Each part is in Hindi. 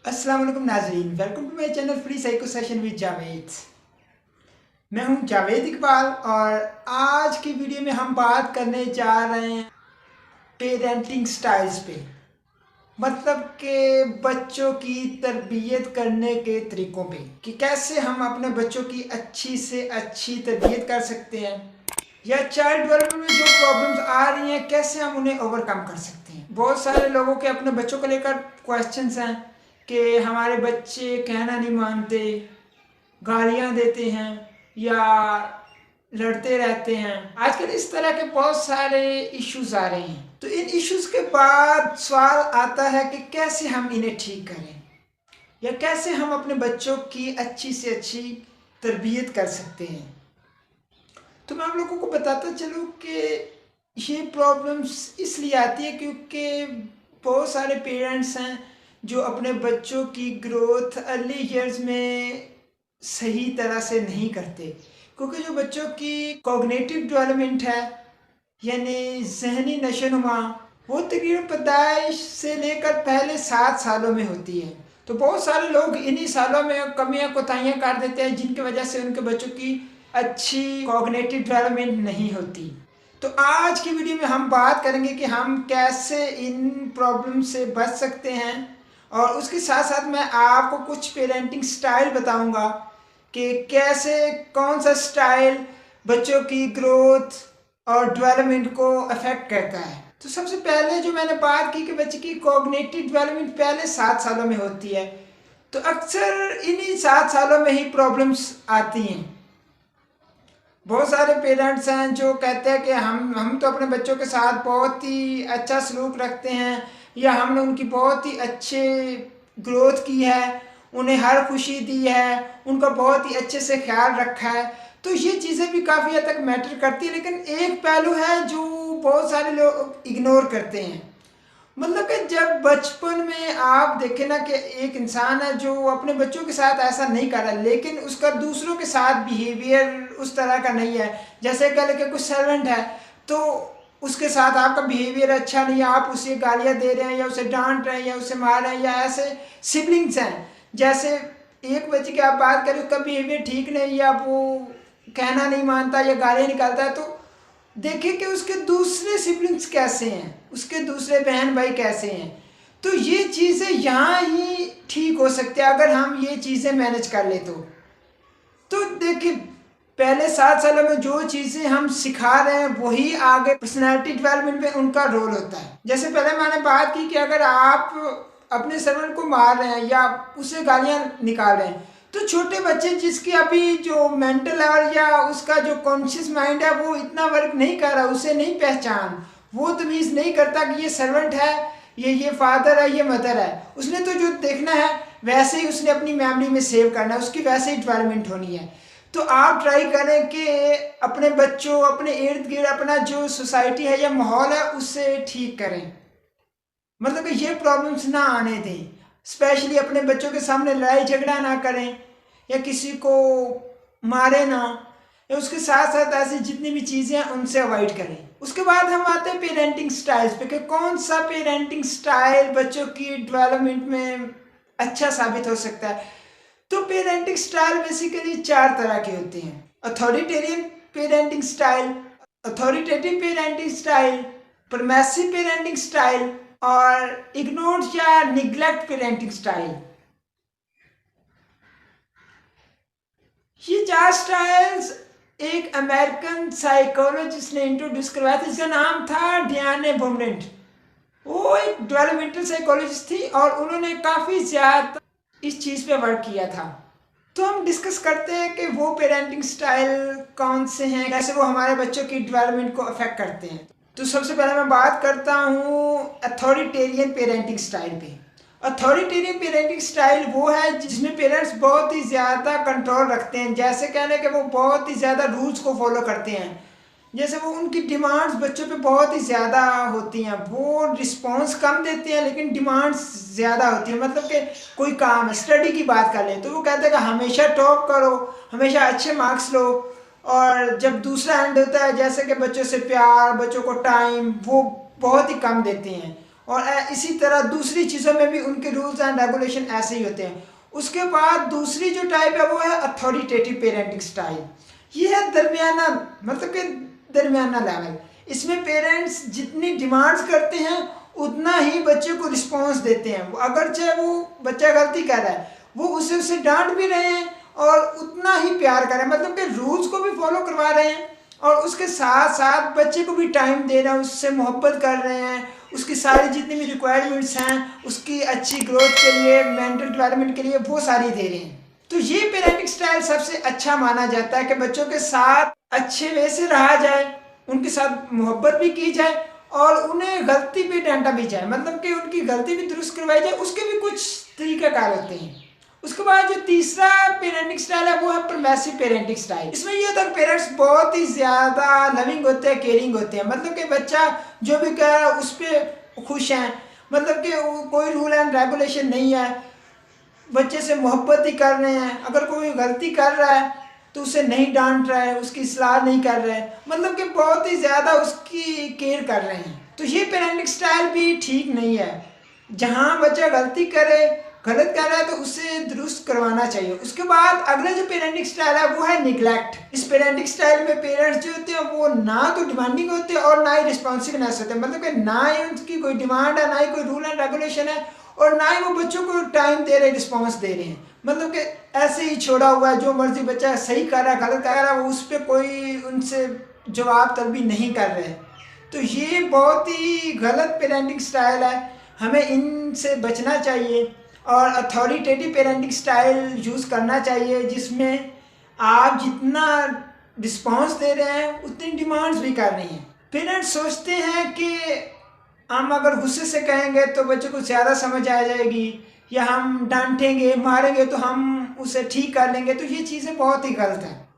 अस्सलाम वालेकुम नाजरीन, welcome to my channel free psycho session with Javed. मैं हूं जावेद इकबाल और आज की वीडियो में हम बात करने जा रहे हैं पेरेंटिंग स्टाइल्स पे। मतलब कि बच्चों की तरबियत करने के तरीक़ों पे कि कैसे हम अपने बच्चों की अच्छी से अच्छी तरबियत कर सकते हैं या चाइल्ड डेवलपमेंट में जो प्रॉब्लम्स आ रही हैं कैसे हम उन्हें ओवरकम कर सकते हैं। बहुत सारे लोगों के अपने बच्चों को लेकर क्वेश्चंस हैं कि हमारे बच्चे कहना नहीं मानते, गालियां देते हैं या लड़ते रहते हैं। आजकल इस तरह के बहुत सारे इश्यूज आ रहे हैं। तो इन इश्यूज के बाद सवाल आता है कि कैसे हम इन्हें ठीक करें या कैसे हम अपने बच्चों की अच्छी से अच्छी तरबियत कर सकते हैं। तो मैं आप लोगों को बताता चलूँ कि ये प्रॉब्लम्स इसलिए आती है क्योंकि बहुत सारे पेरेंट्स हैं जो अपने बच्चों की ग्रोथ अर्ली ईयर्स में सही तरह से नहीं करते, क्योंकि जो बच्चों की कॉग्निटिव डेवलपमेंट है यानी जहनी नशोनुमा वो तकरीबन पैदाइश से लेकर पहले 7 सालों में होती है। तो बहुत सारे लोग इन्हीं सालों में कमियां कोताहियां कर देते हैं जिनकी वजह से उनके बच्चों की अच्छी कॉग्निटिव डेवलपमेंट नहीं होती। तो आज की वीडियो में हम बात करेंगे कि हम कैसे इन प्रॉब्लम से बच सकते हैं और उसके साथ साथ मैं आपको कुछ पेरेंटिंग स्टाइल बताऊंगा कि कैसे कौन सा स्टाइल बच्चों की ग्रोथ और डेवलपमेंट को अफेक्ट करता है। तो सबसे पहले जो मैंने बात की कि बच्चे की कॉग्निटिव डेवलपमेंट पहले 7 सालों में होती है, तो अक्सर इन्हीं 7 सालों में ही प्रॉब्लम्स आती हैं। बहुत सारे पेरेंट्स हैं जो कहते हैं कि हम तो अपने बच्चों के साथ बहुत ही अच्छा सलूक रखते हैं या हमने उनकी बहुत ही अच्छे ग्रोथ की है, उन्हें हर खुशी दी है, उनका बहुत ही अच्छे से ख्याल रखा है। तो ये चीज़ें भी काफ़ी हद तक मैटर करती है, लेकिन एक पहलू है जो बहुत सारे लोग इग्नोर करते हैं। मतलब कि जब बचपन में आप देखें ना कि एक इंसान है जो अपने बच्चों के साथ ऐसा नहीं कर रहा, लेकिन उसका दूसरों के साथ बिहेवियर उस तरह का नहीं है। जैसे कह लें कि कुछ सर्वेंट है तो उसके साथ आपका बिहेवियर अच्छा नहीं है, आप उसे गालियां दे रहे हैं या उसे डांट रहे हैं या उसे मार रहे हैं, या ऐसे सिबलिंग्स हैं। जैसे एक बच्चे की आप बात करें उसका बिहेवियर ठीक नहीं या वो कहना नहीं मानता या गालियाँ निकालता है, तो देखिए कि उसके दूसरे सिबलिंग्स कैसे हैं, उसके दूसरे बहन भाई कैसे हैं। तो ये चीज़ें यहाँ ही ठीक हो सकती है अगर हम ये चीज़ें मैनेज कर ले। तो देखिए पहले 7 सालों में जो चीज़ें हम सिखा रहे हैं वही आगे पर्सनैलिटी डेवलपमेंट में उनका रोल होता है। जैसे पहले मैंने बात की कि अगर आप अपने सर्वेंट को मार रहे हैं या उसे गालियाँ निकाल रहे हैं, तो छोटे बच्चे जिसकी अभी जो मेंटल लेवल या उसका जो कॉन्शियस माइंड है वो इतना वर्क नहीं कर रहा, उसे नहीं पहचान, वो तमीज़ नहीं करता कि ये सर्वेंट है, ये फादर है, ये मदर है। उसने तो जो देखना है वैसे ही उसने अपनी मेमोरी में सेव करना है, उसकी वैसे ही डेवलपमेंट होनी है। तो आप ट्राई करें कि अपने बच्चों, अपने इर्द गिर्द अपना जो सोसाइटी है या माहौल है उससे ठीक करें, मतलब कि ये प्रॉब्लम्स ना आने दें। स्पेशली अपने बच्चों के सामने लड़ाई झगड़ा ना करें या किसी को मारे ना, या उसके साथ साथ ऐसी जितनी भी चीज़ें हैं उनसे अवॉइड करें। उसके बाद हम आते हैं पेरेंटिंग स्टाइल्स पे कि कौन सा पेरेंटिंग स्टाइल बच्चों की डेवलपमेंट में अच्छा साबित हो सकता है। तो पेरेंटिंग स्टाइल बेसिकली 4 तरह के होते हैं: authoritarian parenting style, authoritative parenting style, permissive parenting style और इग्नोर या निग्लेक्ट पेरेंटिंग स्टाइल। ये 4 स्टाइल्स एक अमेरिकन साइकोलॉजिस्ट ने इंट्रोड्यूस करवाया था, जिसका नाम था डियाने बोमरेंट। वो एक डेवलपमेंटल साइकोलॉजिस्ट थी और उन्होंने काफ़ी ज़्यादा इस चीज़ पे वर्क किया था। तो हम डिस्कस करते हैं कि वो पेरेंटिंग स्टाइल कौन से हैं, कैसे वो हमारे बच्चों की डेवलपमेंट को अफेक्ट करते हैं। तो सबसे पहले मैं बात करता हूँ अथॉरिटेरियन पेरेंटिंग स्टाइल पे। अथॉरिटेरियन पेरेंटिंग स्टाइल वो है जिसमें पेरेंट्स बहुत ही ज़्यादा कंट्रोल रखते हैं। जैसे कहने कि वो बहुत ही ज़्यादा रूल्स को फॉलो करते हैं, जैसे वो उनकी डिमांड्स बच्चों पे बहुत ही ज़्यादा होती हैं। वो रिस्पॉन्स कम देते हैं लेकिन डिमांड्स ज़्यादा होती है। मतलब कि कोई काम है, स्टडी की बात कर लें तो वो कहते हैं कि हमेशा टॉप करो, हमेशा अच्छे मार्क्स लो। और जब दूसरा एंड होता है जैसे कि बच्चों से प्यार, बच्चों को टाइम, वो बहुत ही कम देते हैं। और इसी तरह दूसरी चीज़ों में भी उनके रूल्स एंड रेगुलेशन ऐसे ही होते हैं। उसके बाद दूसरी जो टाइप है वो है अथॉरिटेटिव पेरेंटिंग स्टाइल। ये है दरमियाना, मतलब कि दरमियाना लेवल। इसमें पेरेंट्स जितनी डिमांड्स करते हैं उतना ही बच्चे को रिस्पॉन्स देते हैं। अगर चाहे वो बच्चा गलती कर रहा है वो उसे डांट भी रहे हैं और उतना ही प्यार कर रहे हैं, मतलब कि रूल्स को भी फॉलो करवा रहे हैं और उसके साथ साथ बच्चे को भी टाइम दे रहे हैं, उससे मोहब्बत कर रहे हैं, उसकी सारी जितनी भी रिक्वायरमेंट्स हैं उसकी अच्छी ग्रोथ के लिए, मेंटल डेवलपमेंट के लिए वो सारी दे रहे हैं। तो ये पेरेंटिंग स्टाइल सबसे अच्छा माना जाता है कि बच्चों के साथ अच्छे वे से रहा जाए, उनके साथ मोहब्बत भी की जाए और उन्हें गलती भी डांटा भी जाए, मतलब कि उनकी गलती भी दुरुस्त करवाई जाए। उसके भी कुछ तरीक़ाकार होते हैं। उसके बाद जो तीसरा पेरेंटिंग स्टाइल है वो है परमेसिव पेरेंटिंग स्टाइल। इसमें ये होता है पेरेंट्स बहुत ही ज़्यादा लविंग होते हैं, केयरिंग होते हैं, मतलब कि बच्चा जो भी कह रहा है उस पर खुश हैं, मतलब कि कोई रूल एंड रेगुलेशन नहीं है, बच्चे से मोहब्बत ही कर रहे हैं। अगर कोई गलती कर रहा है तो उसे नहीं डांट रहा है, उसकी सलाह नहीं कर रहे हैं, मतलब कि बहुत ही ज़्यादा उसकी केयर कर रहे हैं। तो ये पेरेंटिंग स्टाइल भी ठीक नहीं है। जहाँ बच्चा गलती करे, गलत कर रहा है तो उसे दुरुस्त करवाना चाहिए। उसके बाद अगला जो पेरेंटिंग स्टाइल है वो है निगलेक्ट। इस पेरेंटिंग स्टाइल में पेरेंट्स जो होते हैं वो ना तो डिमांडिंग होते हैं और ना ही रिस्पॉन्सिवनेस होते हैं, मतलब कि ना ही उनकी कोई डिमांड है, ना ही कोई रूल एंड रेगुलेशन है और ना ही वो बच्चों को टाइम दे रहे, रिस्पॉन्स दे रहे हैं, मतलब कि ऐसे ही छोड़ा हुआ है, जो मर्जी बच्चा सही कर रहा है गलत कर रहा है वो उस पर कोई उनसे जवाब तलबी नहीं कर रहे। तो ये बहुत ही गलत पेरेंटिंग स्टाइल है, हमें इनसे बचना चाहिए और अथॉरिटेटिव पेरेंटिंग स्टाइल यूज़ करना चाहिए जिसमें आप जितना रिस्पॉन्स दे रहे हैं उतनी डिमांड्स भी कर रही हैं। पेरेंट्स सोचते हैं कि हम अगर गुस्से से कहेंगे तो बच्चे को ज़्यादा समझ आ जाएगी, या हम डांटेंगे मारेंगे तो हम उसे ठीक कर लेंगे, तो ये चीज़ें बहुत ही गलत हैं।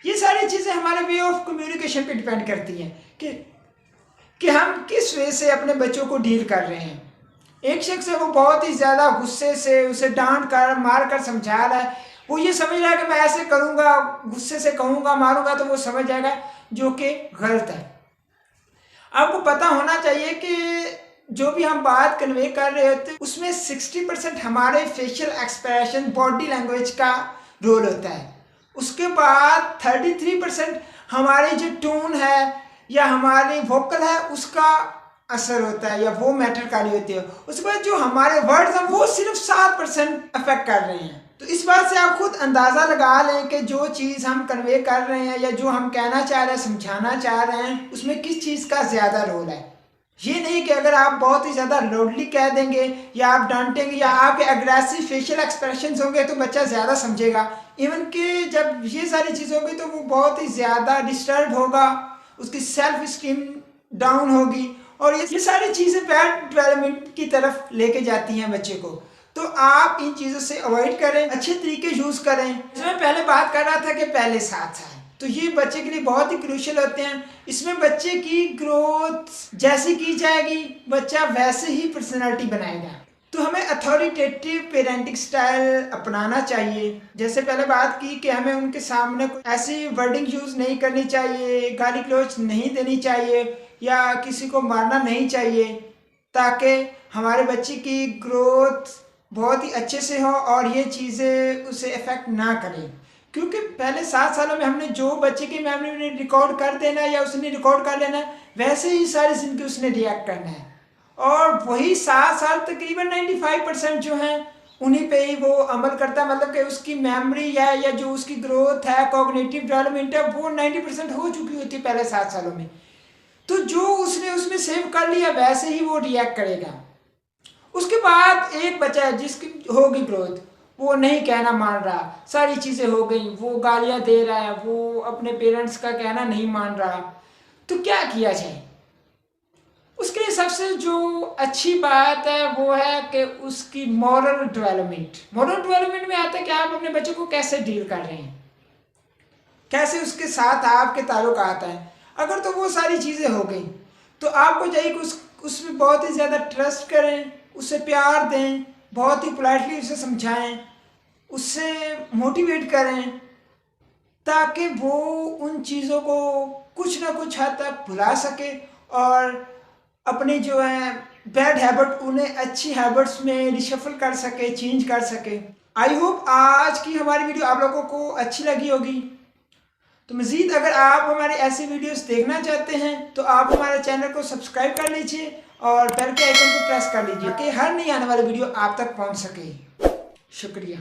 ये सारी चीज़ें हमारे वे ऑफ कम्युनिकेशन पे डिपेंड करती हैं कि हम किस वे से अपने बच्चों को डील कर रहे हैं। एक शख्स है वो बहुत ही ज़्यादा गुस्से से उसे डांट कर मार कर समझा रहा है, वो ये समझ रहा है कि मैं ऐसे करूँगा, गुस्से से कहूँगा मारूंगा तो वो समझ जाएगा, जो कि गलत है। आपको पता होना चाहिए कि जो भी हम बात कन्वे कर रहे होते हैं उसमें 60% हमारे फेशियल एक्सप्रेशन, बॉडी लैंग्वेज का रोल होता है। उसके बाद 33% हमारी जो टोन है या हमारी वोकल है उसका असर होता है या वो मैटर कर रही होती है। उसके बाद जो हमारे वर्ड्स हैं वो सिर्फ 7% अफेक्ट कर रहे हैं। तो इस बात से आप खुद अंदाज़ा लगा लें कि जो चीज़ हम कन्वे कर रहे हैं या जो हम कहना चाह रहे हैं, समझाना चाह रहे हैं, उसमें किस चीज़ का ज़्यादा रोल है। ये नहीं कि अगर आप बहुत ही ज़्यादा लाउडली कह देंगे या आप डांटेंगे या आपके अग्रेसिव फेशियल एक्सप्रेशंस होंगे तो बच्चा ज़्यादा समझेगा। इवन कि जब ये सारी चीज़ होगी तो वो बहुत ही ज़्यादा डिस्टर्ब होगा, उसकी सेल्फ स्टीम डाउन होगी और ये सारी चीज़ें बैड डेवलपमेंट की तरफ लेके जाती हैं बच्चे को। तो आप इन चीज़ों से अवॉइड करें, अच्छे तरीके यूज़ करें। इसमें पहले बात कर रहा था कि पहले 7 साल, तो ये बच्चे के लिए बहुत ही क्रूशियल होते हैं। इसमें बच्चे की ग्रोथ जैसी की जाएगी बच्चा वैसे ही पर्सनैलिटी बनाएगा। तो हमें अथॉरिटेटिव पेरेंटिंग स्टाइल अपनाना चाहिए। जैसे पहले बात की कि हमें उनके सामने ऐसी वर्डिंग यूज़ नहीं करनी चाहिए, गाली गलौज नहीं देनी चाहिए या किसी को मारना नहीं चाहिए, ताकि हमारे बच्चे की ग्रोथ बहुत ही अच्छे से हो और ये चीज़ें उसे इफ़ेक्ट ना करें। क्योंकि पहले 7 सालों में हमने जो बच्चे की मेमोरी में रिकॉर्ड कर देना है या उसने रिकॉर्ड कर लेना है वैसे ही सारी ज़िंदगी उसने रिएक्ट करना है और वही 7 साल तकरीबन 95% जो हैं उन्हीं पे ही वो अमल करता है। मतलब कि उसकी मेमोरी या जो उसकी ग्रोथ है, कॉग्निटिव डेवलपमेंट है, वो 90% हो चुकी होती है पहले 7 सालों में। तो जो उसने उसमें सेव कर लिया वैसे ही वो रिएक्ट करेगा। उसके बाद एक बच्चा है जिसकी होगी ग्रोथ, वो नहीं कहना मान रहा, सारी चीज़ें हो गई, वो गालियाँ दे रहा है, वो अपने पेरेंट्स का कहना नहीं मान रहा, तो क्या किया जाए? उसके लिए सबसे जो अच्छी बात है वो है कि उसकी मॉरल डेवलपमेंट। मॉरल डेवलपमेंट में आता है कि आप अपने बच्चे को कैसे डील कर रहे हैं, कैसे उसके साथ आपके ताल्लुक आता है। अगर तो वो सारी चीज़ें हो गई तो आपको चाहिए कि उसमें बहुत ही ज़्यादा ट्रस्ट करें, उससे प्यार दें, बहुत ही पोलाइटली उसे समझाएं, उससे मोटिवेट करें ताकि वो उन चीज़ों को कुछ ना कुछ हद तक भुला सके और अपनी जो है बैड हैबिट उन्हें अच्छी हैबिट्स में रिशफल कर सके, चेंज कर सके। आई होप आज की हमारी वीडियो आप लोगों को अच्छी लगी होगी। तो मज़ीद अगर आप हमारे ऐसे वीडियोस देखना चाहते हैं तो आप हमारे चैनल को सब्सक्राइब कर लीजिए और बेल के आइकन को प्रेस कर लीजिए कि हर नई आने वाली वीडियो आप तक पहुंच सके। शुक्रिया।